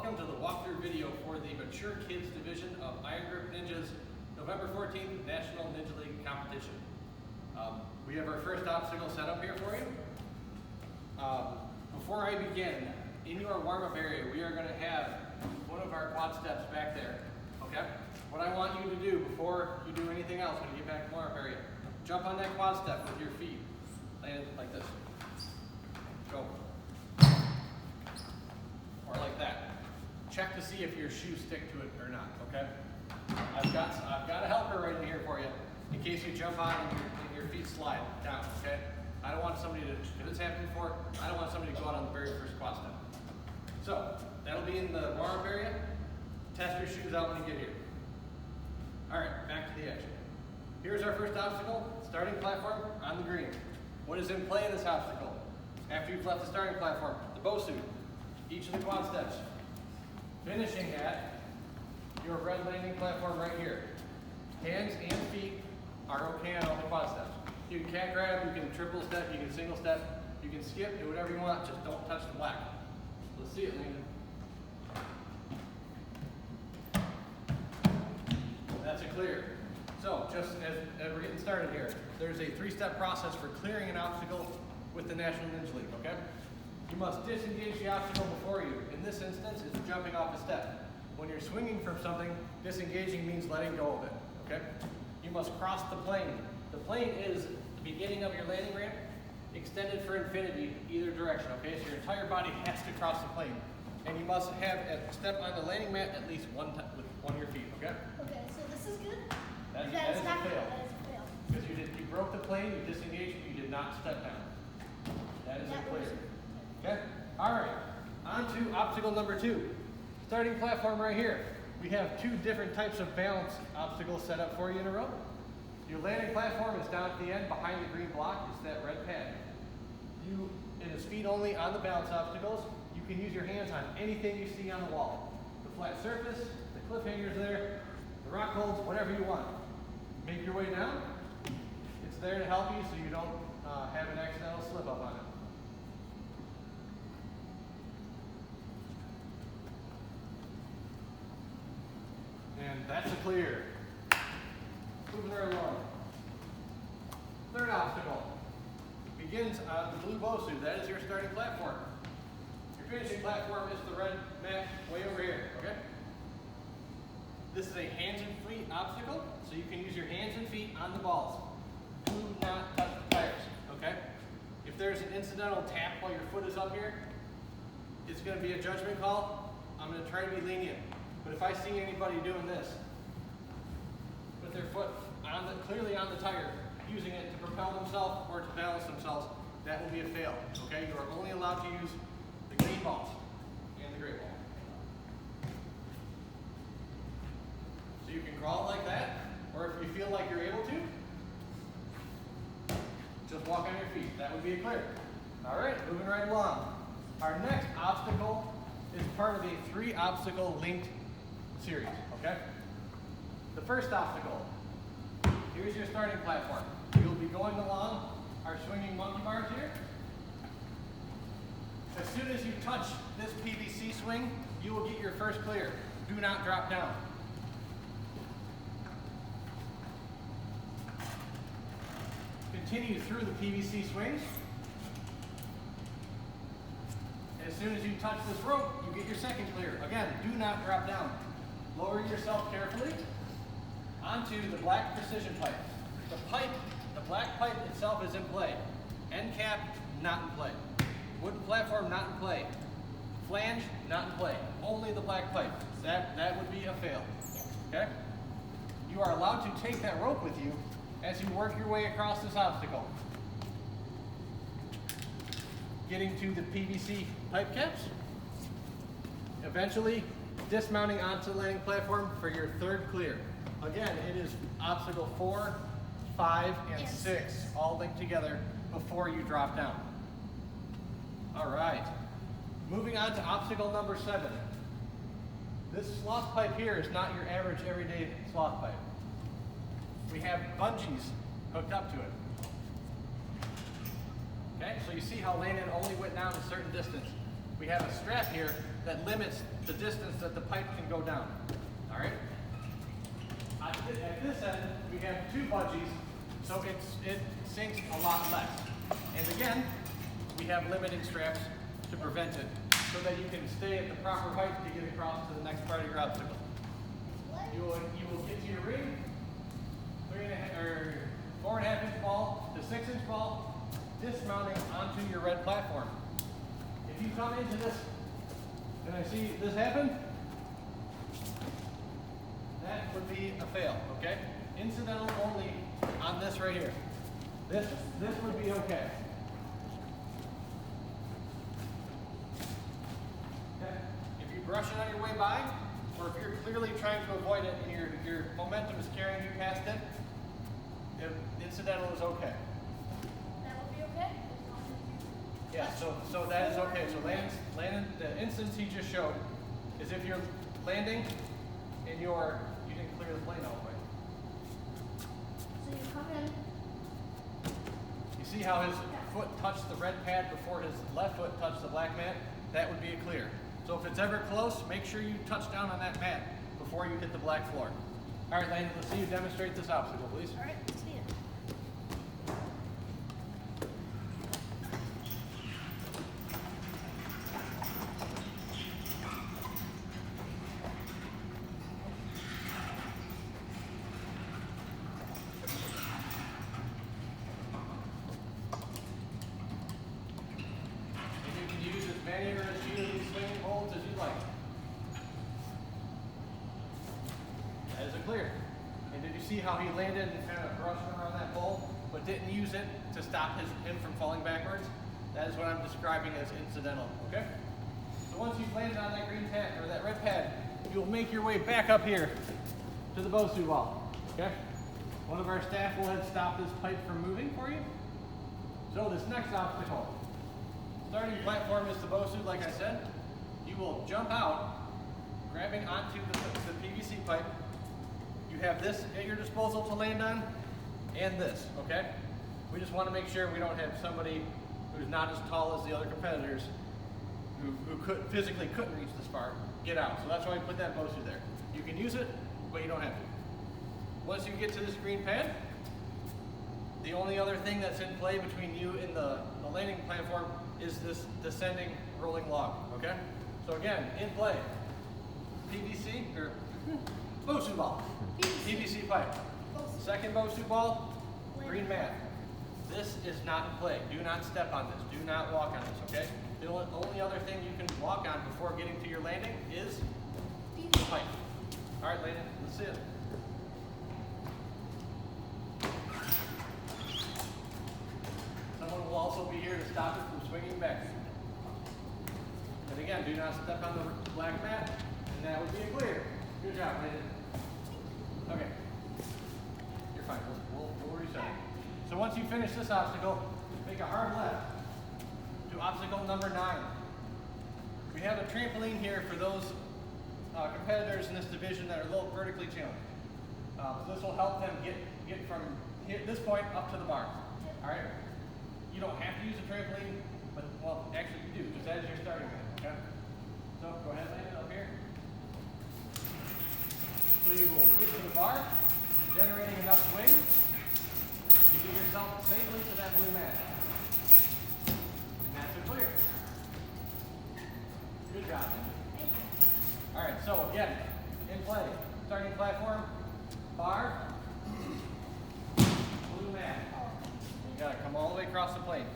welcome to the walkthrough video for the Mature Kids Division of Iron Grip Ninjas November 14th National Ninja League Competition. We have our first obstacle set up here for you. Before I begin, in your warm-up area, we are going to have one of our quad steps back there, okay? What I want you to do before you do anything else when you get back to the warm-up area, jump on that quad step with your feet, land like this, go. Or like that. Check to see if your shoes stick to it or not, okay? I've got a helper right in here for you in case you jump on and your feet slide down, okay? I don't want somebody to, if it's happened before, I don't want somebody to go out on the very first quad step. So, that'll be in the warm-up area. Test your shoes out when you get here. All right, back to the action. Here's our first obstacle, starting platform on the green. What is in play in this obstacle? After you've left the starting platform, the bow suit, each of the quad steps, finishing at your red landing platform right here. Hands and feet are okay on all the quad steps. You can cat grab, you can triple step, you can single step, you can skip, do whatever you want, just don't touch the black. Let's see it, Landon. That's a clear. So, just as we're getting started here, there's a 3-step process for clearing an obstacle with the National Ninja League, okay? You must disengage the obstacle before you. In this instance, it's jumping off a step. When you're swinging from something, disengaging means letting go of it, okay? You must cross the plane. The plane is the beginning of your landing ramp, extended for infinity either direction, okay? So your entire body has to cross the plane. And you must have a step on the landing mat at least one time with one of your feet, okay? Okay, so this is good? That is not a fail. good. That is a fail. Because you broke the plane, you disengaged, you did not step down. That is a clear. Okay? All right, on to obstacle number 2. Starting platform right here. We have 2 different types of balance obstacles set up for you in a row. Your landing platform is down at the end behind the green block. It's that red pad. It is feet only on the balance obstacles. You can use your hands on anything you see on the wall. The flat surface, the cliffhangers there, the rock holds, whatever you want. Make your way down. It's there to help you so you don't have an accidental slip up on it. And that's a clear. Moving right along. Third obstacle begins on the blue bow suit. That is your starting platform. Your finishing platform is the red mat way over here, okay? This is a hands and feet obstacle, so you can use your hands and feet on the balls. Do not touch the tires, okay? If there's an incidental tap while your foot is up here, it's going to be a judgment call. I'm going to try to be lenient. But if I see anybody doing this, with their foot clearly on the tire, using it to propel themselves or to balance themselves, that will be a fail, okay? You are only allowed to use the green balls and the gray ball. So you can crawl like that, or if you feel like you're able to, just walk on your feet. That would be a clear. All right, moving right along. Our next obstacle is part of a 3-obstacle linked series, okay? The first obstacle, here's your starting platform. You'll be going along our swinging monkey bars here. As soon as you touch this PVC swing, you will get your first clear. Do not drop down. Continue through the PVC swings. As soon as you touch this rope, you get your second clear. Again, do not drop down. Lower yourself carefully onto the black precision pipe. The black pipe itself is in play. End cap, not in play. Wooden platform, not in play. Flange, not in play. Only the black pipe. That would be a fail. Okay? You are allowed to take that rope with you as you work your way across this obstacle. Getting to the PVC pipe caps. Eventually dismounting onto the landing platform for your third clear. Again, it is obstacle 4, 5, and 6 all linked together before you drop down. All right, moving on to obstacle number 7. This sloth pipe here is not your average everyday sloth pipe. We have bungees hooked up to it. Okay, so you see how Landon only went down a certain distance. We have a strap here that limits the distance that the pipe can go down. All right? At this end, we have two budgies, so it sinks a lot less. And again, we have limiting straps to prevent it, so that you can stay at the proper height to get across to the next part of your obstacle. You will get to your ring, 4.5 inch ball to 6 inch ball, dismounting onto your red platform. If you come into this, and I see this happen, that would be a fail, okay? Incidental only on this right here. This would be okay. Okay. If you brush it on your way by, or if you're clearly trying to avoid it and your momentum is carrying you past it, incidental is okay. That would be okay? Yeah, so that is okay. So landing, the instance he just showed is if you're landing and you didn't clear the plane all the way. So you come in. You see how his foot touched the red pad before his left foot touched the black mat? That would be a clear. So if it's ever close, make sure you touch down on that mat before you hit the black floor. All right, Landon, let's see you demonstrate this obstacle, please. All right, let's see it. And you can use as many or as few of these swinging holds as you like. That is a clear. And did you see how he landed and kind of brushed around that pole, but didn't use it to stop him from falling backwards? That is what I'm describing as incidental, okay? So once you've landed on that green pad, or that red pad, you'll make your way back up here to the Bosu wall, okay? One of our staff will have stopped this pipe from moving for you. So this next obstacle, starting platform is the Bosu, like I said. You will jump out, grabbing onto the PVC pipe. You have this at your disposal to land on, and this, okay? We just want to make sure we don't have somebody who's not as tall as the other competitors who physically couldn't reach this far get out. So that's why we put that Bosu there. You can use it, but you don't have to. Once you get to this green pad, the only other thing that's in play between you and the landing platform is this descending rolling log, okay? So again, in play, PVC, or Bosu ball, PVC pipe. Second Bosu ball, green mat. This is not in play. Do not step on this. Do not walk on this, okay? The only other thing you can walk on before getting to your landing is the pipe. All right, Landon, let's see it. Someone will also be here to stop it from swinging back. And again, do not step on the black mat, and that would be a clear. Good job, Landon. Okay. You're fine. We'll reset it. So once you finish this obstacle, make a hard left to obstacle number 9. We have a trampoline here for those competitors in this division that are a little vertically challenged. So this will help them get from this point up to the bar. All right? You don't have to use a trampoline, but, well, actually you do, just as you're starting it, okay? So go ahead, Landon, up here. So you will get to the bar, generating enough swing to get yourself safely to that blue mat. And that's a clear. Good job, Landon. All right, so again, in play, starting platform, bar, blue mat. You gotta come all the way across the plane.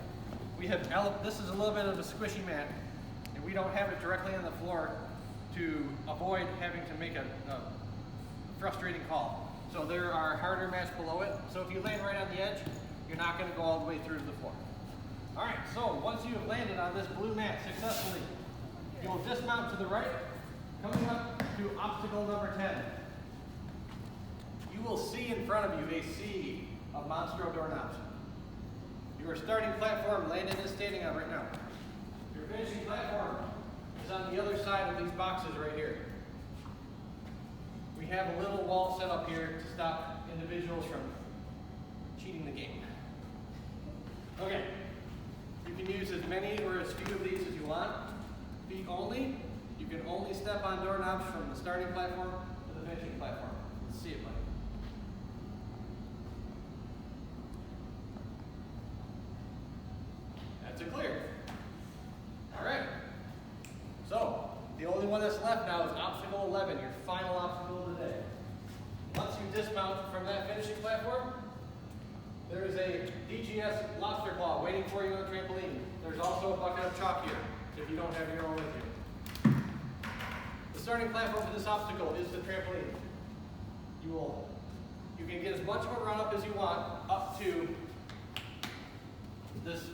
We have, this is a little bit of a squishy mat, and we don't have it directly on the floor to avoid having to make a frustrating call. So there are harder mats below it. So if you land right on the edge, you're not gonna go all the way through to the floor. All right, so once you have landed on this blue mat successfully, you will dismount to the right, coming up to obstacle number 10. You will see in front of you a sea of Monstro doorknobs. Your starting platform, Landon is standing on right now. Your finishing platform is on the other side of these boxes right here. We have a little wall set up here to stop individuals from cheating the game. Okay, you can use as many or as few of these as you want. feet only. You can only step on doorknobs from the starting platform to the finishing platform. Let's see it, buddy. That's a clear. All right. So, the only one that's left now is obstacle 11, your final obstacle of the day. Once you dismount from that finishing platform, there is a DGS lobster claw waiting for you on the trampoline. There's also a bucket of chalk here, if you don't have your own with you. The starting platform for this obstacle is the trampoline. You can get as much of a run up as you want up to this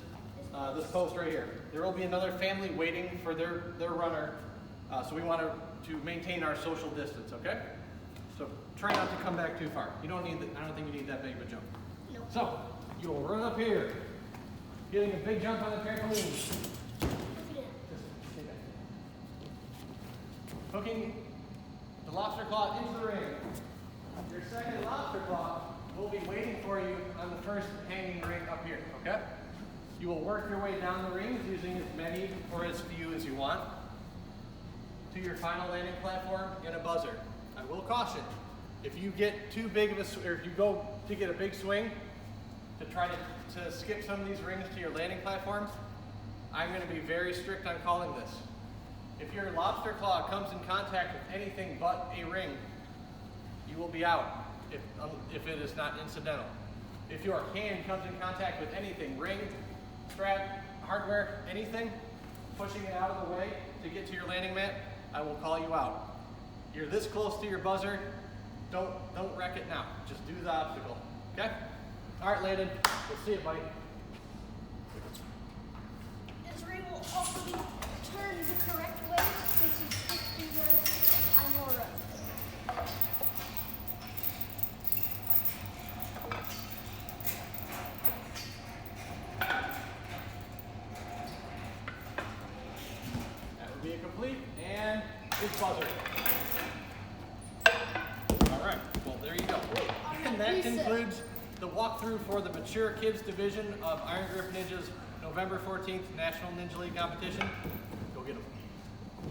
post right here. There will be another family waiting for their runner, so we want to maintain our social distance, okay? So try not to come back too far. You don't need, I don't think you need that big of a jump. Nope. So you will run up here, getting a big jump on the trampoline. Look at it. Just stay back. Hooking the lobster claw into the ring. Your second lobster claw will be waiting for you on the first hanging ring up here, okay? You will work your way down the rings using as many or as few as you want to your final landing platform and a buzzer. I will caution, if you get too big of a, or if you go to get a big swing to try to skip some of these rings to your landing platforms, I'm going to be very strict on calling this. If your lobster claw comes in contact with anything but a ring, you will be out if it is not incidental. If your hand comes in contact with anything, ring, strap, hardware, anything, pushing it out of the way to get to your landing mat, I will call you out. You're this close to your buzzer, don't wreck it now. Just do the obstacle, okay? All right, Landon, we'll see it, buddy. This ring will also be turned the correct way. This is 51 on your right. That would be a complete, and it's buzzer. All right, well, there you go. And that concludes the walkthrough for the Mature Kids Division of Iron Grip Ninja's November 14th National Ninja League competition.